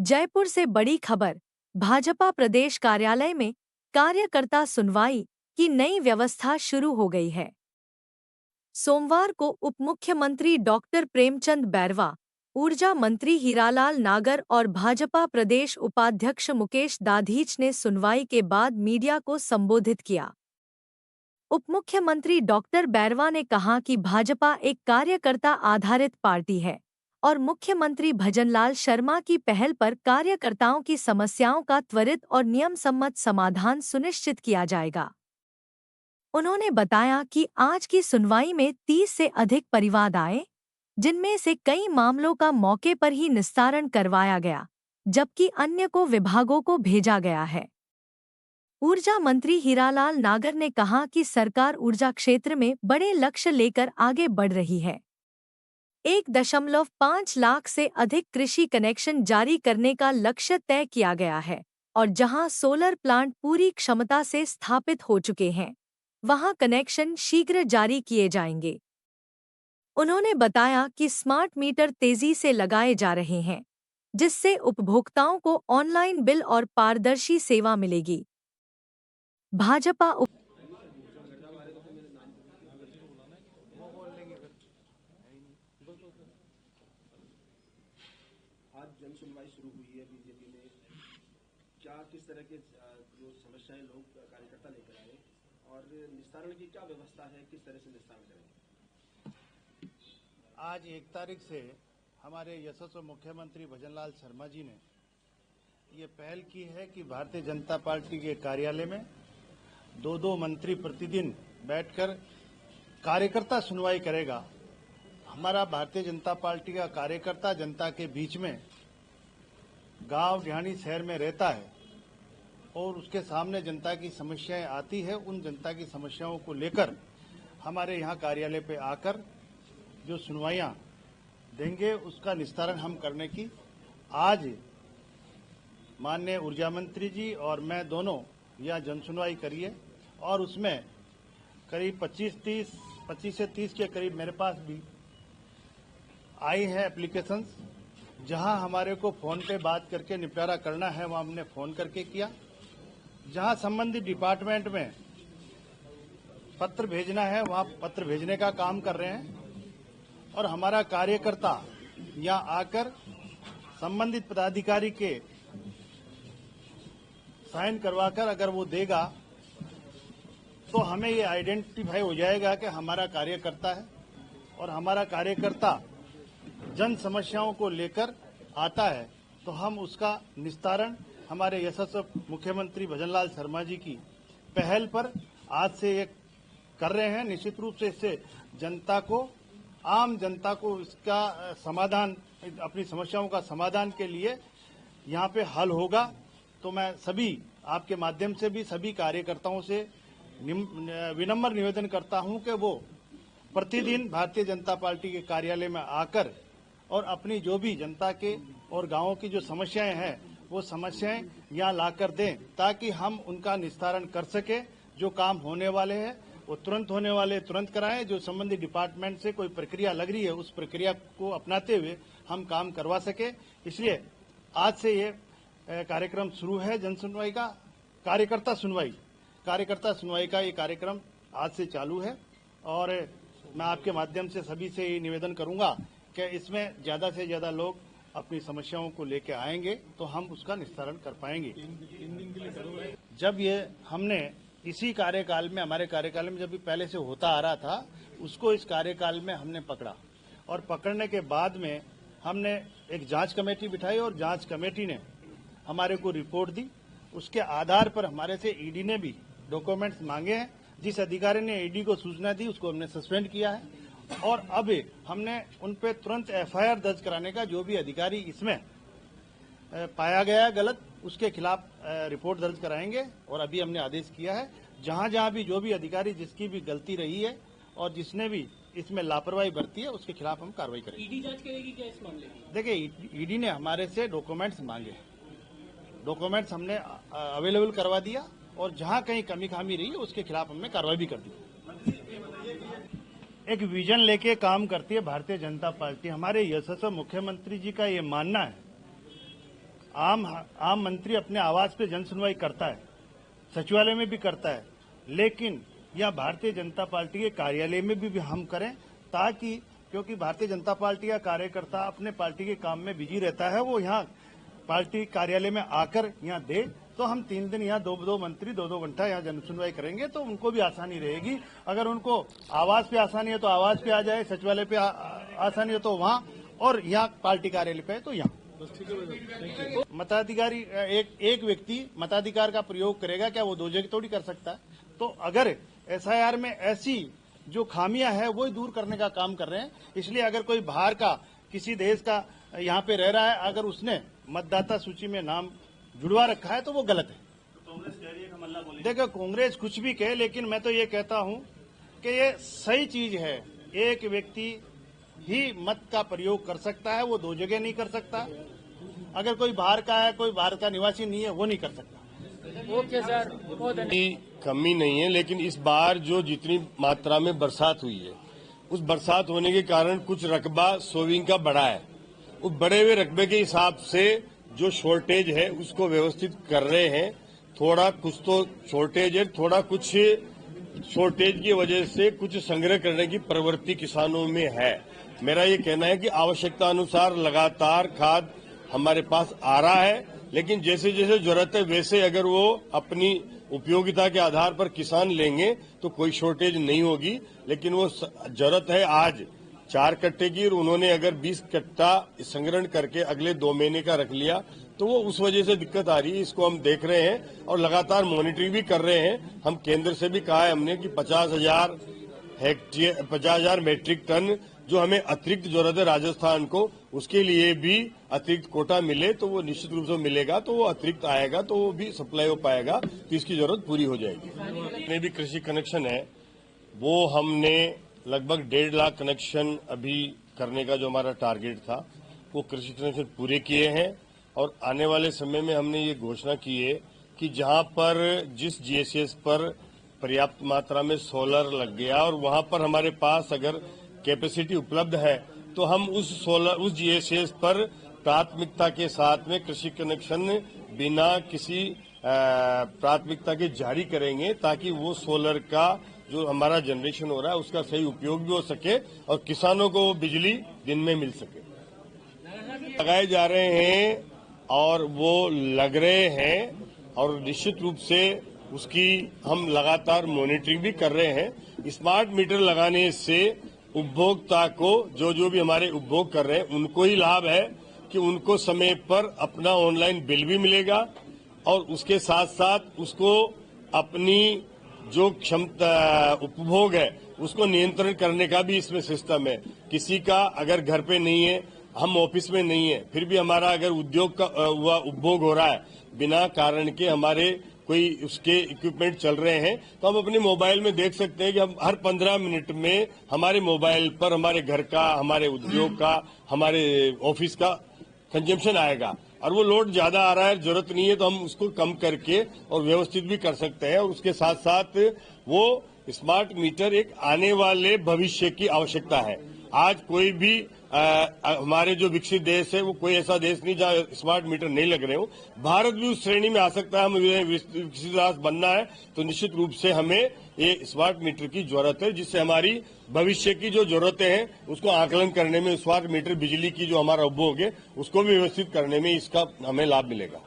जयपुर से बड़ी खबर। भाजपा प्रदेश कार्यालय में कार्यकर्ता सुनवाई की नई व्यवस्था शुरू हो गई है। सोमवार को उप मुख्यमंत्री डॉक्टर प्रेमचंद बैरवा, ऊर्जा मंत्री हीरालाल नागर और भाजपा प्रदेश उपाध्यक्ष मुकेश दाधीच ने सुनवाई के बाद मीडिया को संबोधित किया। उप मुख्यमंत्री डॉक्टर बैरवा ने कहा कि भाजपा एक कार्यकर्ता आधारित पार्टी है और मुख्यमंत्री भजनलाल शर्मा की पहल पर कार्यकर्ताओं की समस्याओं का त्वरित और नियम सम्मत समाधान सुनिश्चित किया जाएगा। उन्होंने बताया कि आज की सुनवाई में 30 से अधिक परिवाद आए, जिनमें से कई मामलों का मौके पर ही निस्तारण करवाया गया, जबकि अन्य को विभागों को भेजा गया है। ऊर्जा मंत्री हीरालाल नागर ने कहा कि सरकार ऊर्जा क्षेत्र में बड़े लक्ष्य लेकर आगे बढ़ रही है। 1.5 लाख से अधिक कृषि कनेक्शन जारी करने का लक्ष्य तय किया गया है और जहां सोलर प्लांट पूरी क्षमता से स्थापित हो चुके हैं, वहां कनेक्शन शीघ्र जारी किए जाएंगे। उन्होंने बताया कि स्मार्ट मीटर तेजी से लगाए जा रहे हैं, जिससे उपभोक्ताओं को ऑनलाइन बिल और पारदर्शी सेवा मिलेगी। भाजपा आज जन सुनवाई शुरू हुई है बीजेपी में। क्या किस तरह के जो समस्याएं लोग कार्यकर्ता लेकर आए और निस्तारण की क्या व्यवस्था है, किस तरह से निस्तारण करेंगे? आज 1 तारीख से हमारे यशस्वी मुख्यमंत्री भजनलाल शर्मा जी ने ये पहल की है कि भारतीय जनता पार्टी के कार्यालय में 2 मंत्री प्रतिदिन बैठकर कार्यकर्ता सुनवाई करेगा। हमारा भारतीय जनता पार्टी का कार्यकर्ता जनता के बीच में गांव ढाणी शहर में रहता है और उसके सामने जनता की समस्याएं आती है। उन जनता की समस्याओं को लेकर हमारे यहाँ कार्यालय पे आकर जो सुनवाइयां देंगे, उसका निस्तारण हम करने की आज माननीय ऊर्जा मंत्री जी और मैं दोनों यह जन सुनवाई करिए और उसमें करीब 25 से 30 के करीब मेरे पास भी आई है एप्लीकेशंस। जहां हमारे को फोन पे बात करके निपटारा करना है, वहां हमने फोन करके किया। जहां संबंधित डिपार्टमेंट में पत्र भेजना है, वहां पत्र भेजने का काम कर रहे हैं और हमारा कार्यकर्ता यहां आकर संबंधित पदाधिकारी के साइन करवाकर अगर वो देगा तो हमें ये आइडेंटिफाई हो जाएगा कि हमारा कार्यकर्ता है और हमारा कार्यकर्ता जन समस्याओं को लेकर आता है, तो हम उसका निस्तारण हमारे यशस्वी मुख्यमंत्री भजनलाल शर्मा जी की पहल पर आज से ये कर रहे हैं। निश्चित रूप से इससे जनता को, आम जनता को इसका समाधान, अपनी समस्याओं का समाधान के लिए यहाँ पे हल होगा। तो मैं सभी आपके माध्यम से भी सभी कार्यकर्ताओं से विनम्र निवेदन करता हूं कि वो प्रतिदिन भारतीय जनता पार्टी के कार्यालय में आकर और अपनी जो भी जनता के और गांवों की जो समस्याएं हैं वो समस्याएं यहाँ लाकर दें, ताकि हम उनका निस्तारण कर सके। जो काम होने वाले हैं वो तुरंत होने वाले तुरंत कराएं। जो संबंधित डिपार्टमेंट से कोई प्रक्रिया लग रही है, उस प्रक्रिया को अपनाते हुए हम काम करवा सके। इसलिए आज से ये कार्यक्रम शुरू है जन सुनवाई का, कार्यकर्ता सुनवाई का ये कार्यक्रम आज से चालू है और मैं आपके माध्यम से सभी से ये निवेदन करूंगा कि इसमें ज्यादा से ज्यादा लोग अपनी समस्याओं को लेकर आएंगे तो हम उसका निस्तारण कर पाएंगे। 3 दिन के लिए करोगे? जब ये हमने इसी कार्यकाल में, हमारे कार्यकाल में जब भी पहले से होता आ रहा था, उसको इस कार्यकाल में हमने पकड़ा और पकड़ने के बाद में हमने एक जांच कमेटी बिठाई और जांच कमेटी ने हमारे को रिपोर्ट दी। उसके आधार पर हमारे से ईडी ने भी डॉक्यूमेंट्स मांगे हैं। जिस अधिकारी ने ईडी को सूचना दी उसको हमने सस्पेंड किया है और अब हमने उन पे तुरंत एफआईआर दर्ज कराने का, जो भी अधिकारी इसमें पाया गया है गलत, उसके खिलाफ रिपोर्ट दर्ज कराएंगे। और अभी हमने आदेश किया है जहां जहां भी जो भी अधिकारी जिसकी भी गलती रही है और जिसने भी इसमें लापरवाही बरती है उसके खिलाफ हम कार्रवाई करेंगे। ईडी जांच करेगी क्या इस मामले में? देखिए, ईडी ने हमारे से डॉक्यूमेंट्स मांगे, डॉक्यूमेंट्स हमने अवेलेबल करवा दिया और जहां कहीं कमी खामी रही है उसके खिलाफ हमने कार्रवाई भी कर दी। एक विजन लेके काम करती है भारतीय जनता पार्टी। हमारे यशस्वी मुख्यमंत्री जी का ये मानना है आम मंत्री अपने आवास पे जन सुनवाई करता है, सचिवालय में भी करता है, लेकिन यह भारतीय जनता पार्टी के कार्यालय में भी हम करें, ताकि क्योंकि भारतीय जनता पार्टी का कार्यकर्ता अपने पार्टी के काम में बिजी रहता है, वो यहाँ पार्टी कार्यालय में आकर यहाँ दे, तो हम 3 दिन यहाँ दो मंत्री 2 घंटा यहाँ जन सुनवाई करेंगे, तो उनको भी आसानी रहेगी। अगर उनको आवास पे आसानी है तो आवास पे आ जाए, सचिवालय पे आसानी हो तो वहाँ, और यहाँ पार्टी कार्यालय पे है तो यहाँ। मताधिकारी एक व्यक्ति मताधिकार का प्रयोग करेगा, क्या वो 2 जगह थोड़ी कर सकता है? तो अगर एसआईआर में ऐसी जो खामियां है वो दूर करने का काम कर रहे हैं। इसलिए अगर कोई बाहर का किसी देश का यहाँ पे रह रहा है, अगर उसने मतदाता सूची में नाम जुड़वा रखा है तो वो गलत है। कांग्रेस कह रही है हम अल्लाह बोले। देखो, कांग्रेस कुछ भी कहे, लेकिन मैं तो ये कहता हूँ कि ये सही चीज है। एक व्यक्ति ही मत का प्रयोग कर सकता है, वो 2 जगह नहीं कर सकता। अगर कोई बाहर का है, कोई बाहर का निवासी नहीं है, वो नहीं कर सकता। ओके सर, बहुत कमी नहीं है, लेकिन इस बार जो जितनी मात्रा में बरसात हुई है, उस बरसात होने के कारण कुछ रकबा सोविंग का बढ़ा है। उस बढ़े हुए रकबे के हिसाब से जो शॉर्टेज है उसको व्यवस्थित कर रहे हैं। थोड़ा कुछ तो शॉर्टेज है, थोड़ा कुछ शॉर्टेज की वजह से कुछ संग्रह करने की प्रवृत्ति किसानों में है। मेरा ये कहना है कि आवश्यकता अनुसार लगातार खाद हमारे पास आ रहा है, लेकिन जैसे जैसे जरूरत है वैसे अगर वो अपनी उपयोगिता के आधार पर किसान लेंगे तो कोई शॉर्टेज नहीं होगी। लेकिन वो जरूरत है आज 4 कट्टे की, और उन्होंने अगर 20 कट्टा संग्रहण करके अगले 2 महीने का रख लिया तो वो उस वजह से दिक्कत आ रही है। इसको हम देख रहे हैं और लगातार मॉनिटरिंग भी कर रहे हैं। हम केंद्र से भी कहा है हमने कि 50,000 मेट्रिक टन जो हमें अतिरिक्त जरूरत है राजस्थान को, उसके लिए भी अतिरिक्त कोटा मिले तो वो निश्चित रूप से मिलेगा, तो वो अतिरिक्त आएगा तो वो भी सप्लाई हो पाएगा, तो इसकी जरूरत पूरी हो जाएगी। में भी कृषि कनेक्शन है, वो हमने लगभग 1.5 लाख कनेक्शन अभी करने का जो हमारा टारगेट था वो कृषि कनेक्शन पूरे किए हैं। और आने वाले समय में हमने ये घोषणा की है कि जहां पर जिस जीएसएस पर पर्याप्त मात्रा में सोलर लग गया और वहां पर हमारे पास अगर कैपेसिटी उपलब्ध है तो हम उस जीएसएस पर प्राथमिकता के साथ में कृषि कनेक्शन बिना किसी प्राथमिकता के जारी करेंगे, ताकि वो सोलर का जो हमारा जनरेशन हो रहा है उसका सही उपयोग भी हो सके और किसानों को वो बिजली दिन में मिल सके। लगाए जा रहे हैं और वो लग रहे हैं, और निश्चित रूप से उसकी हम लगातार मॉनिटरिंग भी कर रहे हैं। स्मार्ट मीटर लगाने से उपभोक्ता को जो भी हमारे उपभोग कर रहे हैं उनको ही लाभ है कि उनको समय पर अपना ऑनलाइन बिल भी मिलेगा, और उसके साथ साथ उसको अपनी जो क्षमता उपभोग है उसको नियंत्रण करने का भी इसमें सिस्टम है। किसी का अगर घर पे नहीं है, हम ऑफिस में नहीं है, फिर भी हमारा अगर उद्योग का उपभोग हो रहा है बिना कारण के, हमारे कोई उसके इक्विपमेंट चल रहे हैं, तो हम अपने मोबाइल में देख सकते हैं कि हम हर 15 मिनट में हमारे मोबाइल पर हमारे घर का, हमारे उद्योग का, हमारे ऑफिस का कंजम्पशन आएगा। और वो लोड ज्यादा आ रहा है, जरूरत नहीं है, तो हम उसको कम करके और व्यवस्थित भी कर सकते हैं। और उसके साथ साथ वो स्मार्ट मीटर एक आने वाले भविष्य की आवश्यकता है। आज कोई भी हमारे जो विकसित देश है वो कोई ऐसा देश नहीं जहाँ स्मार्ट मीटर नहीं लग रहे हो। भारत भी उस श्रेणी में आ सकता है। हमें विकसित राष्ट्र बनना है तो निश्चित रूप से हमें ये स्मार्ट मीटर की जरूरत है, जिससे हमारी भविष्य की जो जरूरतें हैं उसको आकलन करने में, स्मार्ट मीटर बिजली की जो हमारा उपभोग है उसको भी व्यवस्थित करने में इसका हमें लाभ मिलेगा।